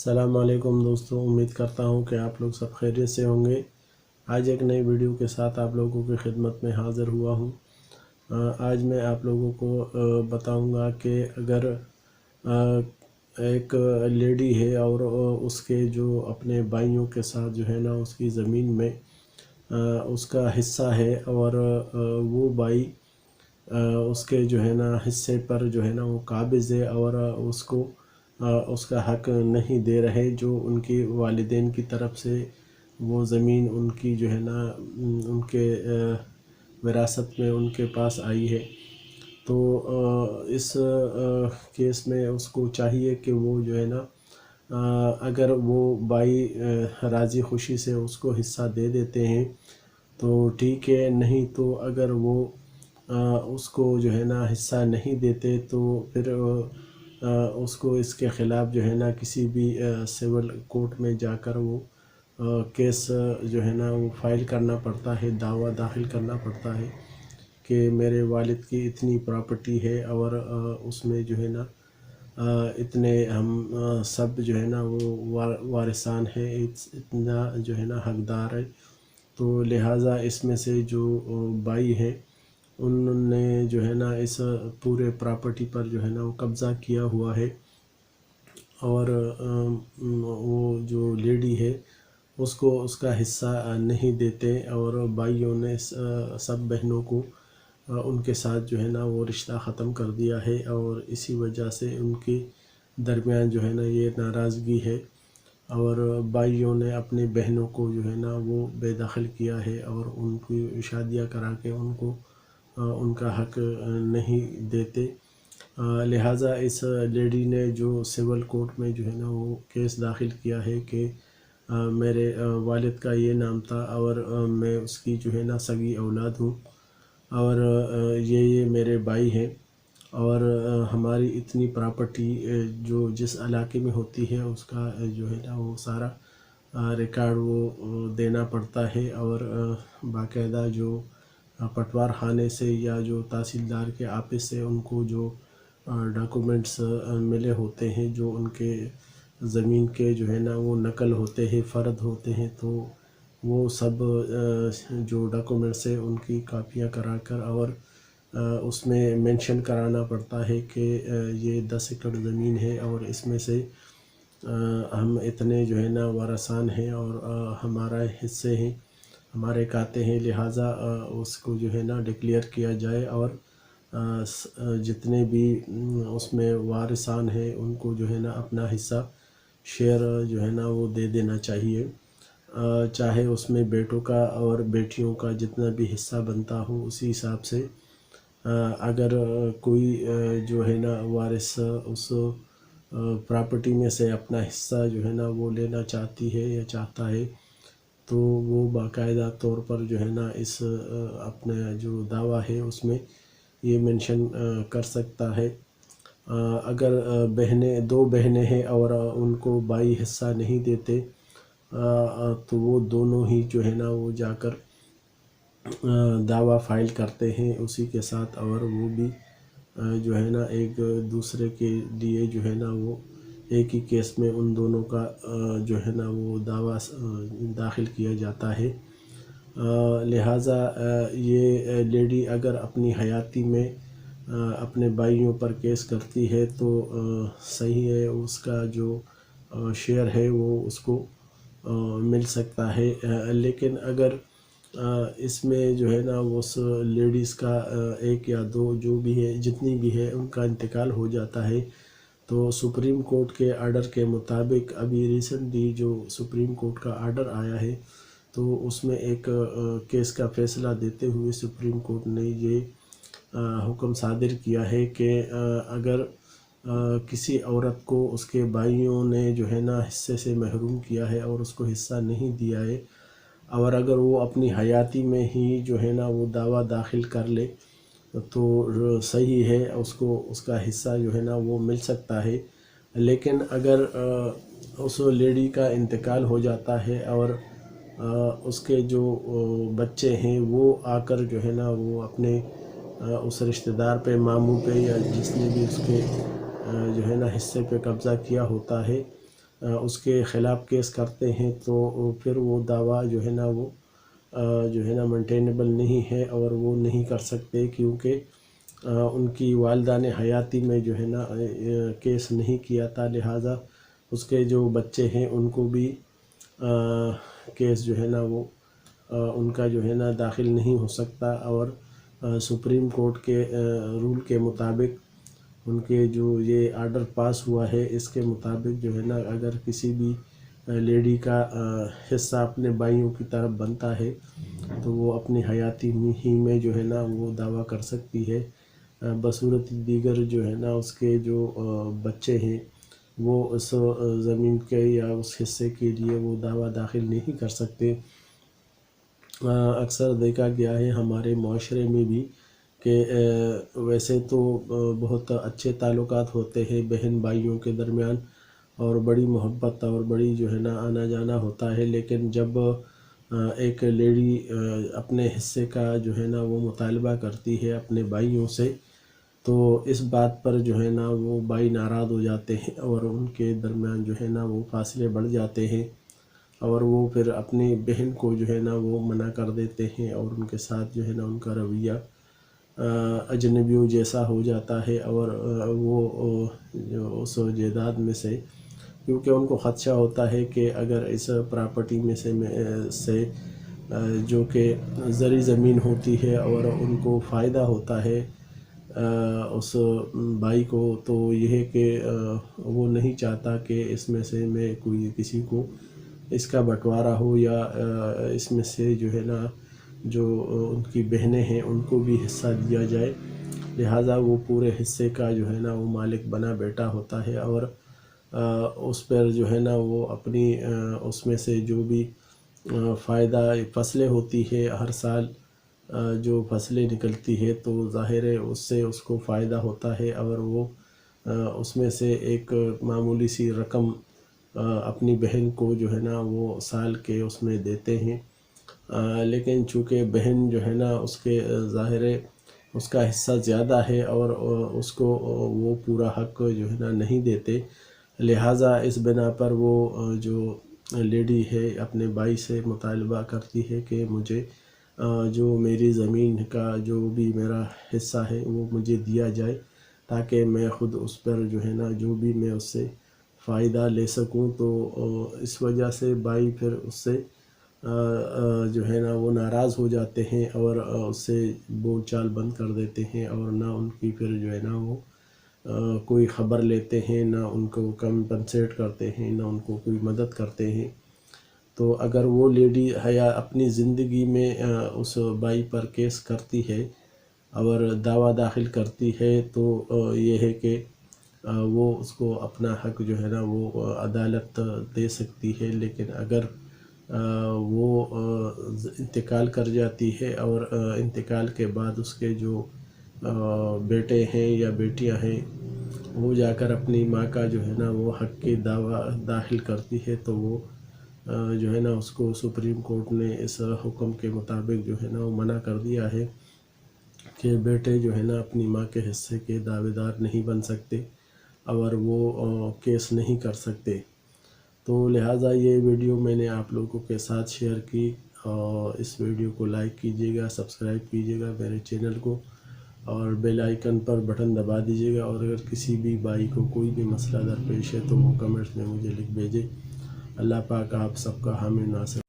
السلام علیکم دوستوں، امید کرتا ہوں کہ آپ لوگ سب خیریت سے ہوں گے۔ آج ایک نئی ویڈیو کے ساتھ آپ لوگوں کی خدمت میں حاضر ہوا ہوں۔ آج میں آپ لوگوں کو بتاؤں گا کہ اگر ایک لیڈی ہے اور اس کے جو اپنے بھائیوں کے ساتھ جو ہے نا اس کی زمین میں اس کا حصہ ہے اور وہ بھائی اس کے جو ہے نا حصے پر جو ہے نا وہ قابض ہے اور اس کو اس کا حق نہیں دے رہے، جو ان کے والدین کی طرف سے وہ زمین ان کی جو ہے نا ان کے وراثت میں ان کے پاس آئی ہے۔ تو اس کیس میں اس کو چاہیے کہ وہ جو ہے نا اگر وہ بھائی راضی خوشی سے اس کو حصہ دے دیتے ہیں تو ٹھیک ہے، نہیں تو اگر وہ اس کو جو ہے نا حصہ نہیں دیتے تو پھر اس کو اس کے خلاف جو ہے نا کسی بھی سول کورٹ میں جا کر وہ کیس جو ہے نا وہ فائل کرنا پڑتا ہے، دعویٰ داخل کرنا پڑتا ہے کہ میرے والد کی اتنی پراپرٹی ہے اور اس میں جو ہے نا اتنے ہم سب جو ہے نا وہ وارثان ہے، اتنا جو ہے نا حقدار ہے۔ تو لہٰذا اس میں سے جو بھائی ہے انہوں نے جو ہے نا اس پورے پراپرٹی پر جو ہے نا وہ قبضہ کیا ہوا ہے، اور وہ جو لیڈی ہے اس کو اس کا حصہ نہیں دیتے، اور بھائیوں نے سب بہنوں کو ان کے ساتھ جو ہے نا وہ رشتہ ختم کر دیا ہے، اور اسی وجہ سے ان کے درمیان جو ہے نا یہ ناراضگی ہے، اور بھائیوں نے اپنے بہنوں کو جو ہے نا وہ بے دخل کیا ہے اور ان کی شادیاں کرا کے ان کو ان کا حق نہیں دیتے۔ لہٰذا اس لیڈی نے جو سول کورٹ میں جو ہے نا وہ کیس داخل کیا ہے کہ میرے والد کا یہ نام تھا اور میں اس کی جو ہے نا سگی اولاد ہوں، اور یہ میرے بھائی ہیں، اور ہماری اتنی پراپرٹی جو جس علاقے میں ہوتی ہے اس کا جو ہے نا وہ سارا ریکارڈ وہ دینا پڑتا ہے، اور باقاعدہ جو پٹوار خانے سے یا جو تحصیلدار کے آفس سے ان کو جو ڈاکومنٹس ملے ہوتے ہیں، جو ان کے زمین کے جو ہے نا وہ نقل ہوتے ہیں، فرد ہوتے ہیں، تو وہ سب جو ڈاکومنٹس ہیں ان کی کاپیاں کرا کر اور اس میں مینشن کرانا پڑتا ہے کہ یہ 10 ایکڑ زمین ہے اور اس میں سے ہم اتنے جو ہے نا وارثان ہیں اور ہمارا حصے ہیں، ہمارے کھاتے ہیں، لہٰذا اس کو جو ہے نا ڈکلیئر کیا جائے، اور جتنے بھی اس میں وارثان ہیں ان کو جو ہے نا اپنا حصہ شیئر جو ہے نا وہ دے دینا چاہیے، چاہے اس میں بیٹوں کا اور بیٹیوں کا جتنا بھی حصہ بنتا ہو اسی حساب سے۔ اگر کوئی جو ہے نا وارث اس پراپرٹی میں سے اپنا حصہ جو ہے نا وہ لینا چاہتی ہے یا چاہتا ہے تو وہ باقاعدہ طور پر جو ہے نا اس اپنے جو دعویٰ ہے اس میں یہ مینشن کر سکتا ہے۔ اگر دو بہنیں ہیں اور ان کو بھائی حصہ نہیں دیتے تو وہ دونوں ہی جو ہے نا وہ جا کر دعویٰ فائل کرتے ہیں اسی کے ساتھ، اور وہ بھی جو ہے نا ایک دوسرے کے لیے جو ہے نا وہ ایک ہی کیس میں ان دونوں کا جو ہے نا وہ دعویٰ داخل کیا جاتا ہے۔ لہٰذا یہ لیڈی اگر اپنی حیاتی میں اپنے بھائیوں پر کیس کرتی ہے تو صحیح ہے، اس کا جو شیئر ہے وہ اس کو مل سکتا ہے، لیکن اگر اس میں جو ہے نا اس لیڈیز کا ایک یا دو جو بھی ہے جتنی بھی ہے ان کا انتقال ہو جاتا ہے تو سپریم کورٹ کے آرڈر کے مطابق ابھی ریسنٹلی جو سپریم کورٹ کا آرڈر آیا ہے تو اس میں ایک کیس کا فیصلہ دیتے ہوئے سپریم کورٹ نے یہ حکم صادر کیا ہے کہ اگر کسی عورت کو اس کے بھائیوں نے جو ہے نا حصے سے محروم کیا ہے اور اس کو حصہ نہیں دیا ہے، اور اگر وہ اپنی حیاتی میں ہی جو ہے نا وہ دعویٰ داخل کر لے تو صحیح ہے، اس کو اس کا حصہ جو ہے نا وہ مل سکتا ہے، لیکن اگر اس لیڈی کا انتقال ہو جاتا ہے اور اس کے جو بچے ہیں وہ آ کر جو ہے نا وہ اپنے اس رشتہ دار پہ، ماموں پہ یا جس نے بھی اس کے جو ہے نا حصے پہ قبضہ کیا ہوتا ہے اس کے خلاف کیس کرتے ہیں تو پھر وہ دعویٰ جو ہے نا وہ جو ہے نا مینٹینیبل نہیں ہے اور وہ نہیں کر سکتے، کیونکہ ان کی والدہ نے حیاتی میں جو ہے نا کیس نہیں کیا تھا، لہٰذا اس کے جو بچے ہیں ان کو بھی کیس جو ہے نا وہ ان کا جو ہے نا داخل نہیں ہو سکتا، اور سپریم کورٹ کے رول کے مطابق ان کے جو یہ آرڈر پاس ہوا ہے اس کے مطابق جو ہے نا اگر کسی بھی لیڈی کا حصہ اپنے بھائیوں کی طرف بنتا ہے تو وہ اپنی حیاتی ہی میں جو ہے نا وہ دعویٰ کر سکتی ہے، بصورت دیگر جو ہے نا اس کے جو بچے ہیں وہ اس زمین کے یا اس حصے کے لیے وہ دعویٰ داخل نہیں کر سکتے۔ اکثر دیکھا گیا ہے ہمارے معاشرے میں بھی کہ ویسے تو بہت اچھے تعلقات ہوتے ہیں بہن بھائیوں کے درمیان، اور بڑی محبت اور بڑی جو ہے نا آنا جانا ہوتا ہے، لیکن جب ایک لیڈی اپنے حصے کا جو ہے نا وہ مطالبہ کرتی ہے اپنے بھائیوں سے، تو اس بات پر جو ہے نا وہ بھائی ناراض ہو جاتے ہیں اور ان کے درمیان جو ہے نا وہ فاصلے بڑھ جاتے ہیں، اور وہ پھر اپنی بہن کو جو ہے نا وہ منع کر دیتے ہیں، اور ان کے ساتھ جو ہے نا ان کا رویہ اجنبیوں جیسا ہو جاتا ہے، اور وہ اس جائیداد میں سے، کیونکہ ان کو خدشہ ہوتا ہے کہ اگر اس پراپرٹی میں سے جو کہ زرعی زمین ہوتی ہے اور ان کو فائدہ ہوتا ہے اس بھائی کو، تو یہ ہے کہ وہ نہیں چاہتا کہ اس میں سے میں کوئی کسی کو اس کا بٹوارا ہو، یا اس میں سے جو ہے نا جو ان کی بہنیں ہیں ان کو بھی حصہ دیا جائے، لہٰذا وہ پورے حصے کا جو ہے نا وہ مالک بنا بیٹھا ہوتا ہے، اور اس پر جو ہے نا وہ اپنی اس میں سے جو بھی فائدہ فصلیں ہوتی ہے ہر سال جو فصلیں نکلتی ہے تو ظاہر ہے اس سے اس کو فائدہ ہوتا ہے، اور وہ اس میں سے ایک معمولی سی رقم اپنی بہن کو جو ہے نا وہ سال کے اس میں دیتے ہیں، لیکن چونکہ بہن جو ہے نا اس کے ظاہر ہے اس کا حصہ زیادہ ہے اور اس کو وہ پورا حق جو ہے نا نہیں دیتے، لہٰذا اس بنا پر وہ جو لیڈی ہے اپنے بھائی سے مطالبہ کرتی ہے کہ مجھے جو میری زمین کا جو بھی میرا حصہ ہے وہ مجھے دیا جائے، تاکہ میں خود اس پر جو ہے نا جو بھی میں اس سے فائدہ لے سکوں۔ تو اس وجہ سے بھائی پھر اس سے جو ہے نا وہ ناراض ہو جاتے ہیں اور اس سے بول چال بند کر دیتے ہیں، اور نہ ان کی پھر جو ہے نا وہ کوئی خبر لیتے ہیں، نہ ان کو کمپنسیٹ کرتے ہیں، نہ ان کو کوئی مدد کرتے ہیں۔ تو اگر وہ لیڈی حیا اپنی زندگی میں اس بھائی پر کیس کرتی ہے اور دعویٰ داخل کرتی ہے تو یہ ہے کہ وہ اس کو اپنا حق جو ہے نا وہ عدالت دے سکتی ہے، لیکن اگر وہ انتقال کر جاتی ہے اور انتقال کے بعد اس کے جو بیٹے ہیں یا بیٹیاں ہیں وہ جا کر اپنی ماں کا جو ہے نا وہ حق کی دعویٰ داخل کرتی ہے، تو وہ جو ہے نا اس کو سپریم کورٹ نے اس حکم کے مطابق جو ہے نا وہ منع کر دیا ہے کہ بیٹے جو ہے نا اپنی ماں کے حصے کے دعوے دار نہیں بن سکتے اور وہ کیس نہیں کر سکتے۔ تو لہٰذا یہ ویڈیو میں نے آپ لوگوں کے ساتھ شیئر کی، اور اس ویڈیو کو لائک کیجیے گا، سبسکرائب کیجیے گا میرے چینل کو، اور بیل آئیکن پر بٹن دبا دیجیے گا، اور اگر کسی بھی بھائی کو کوئی بھی مسئلہ درپیش ہے تو وہ کمنٹس میں مجھے لکھ بھیجے۔ اللہ پاک آپ سب کا حامی ناصر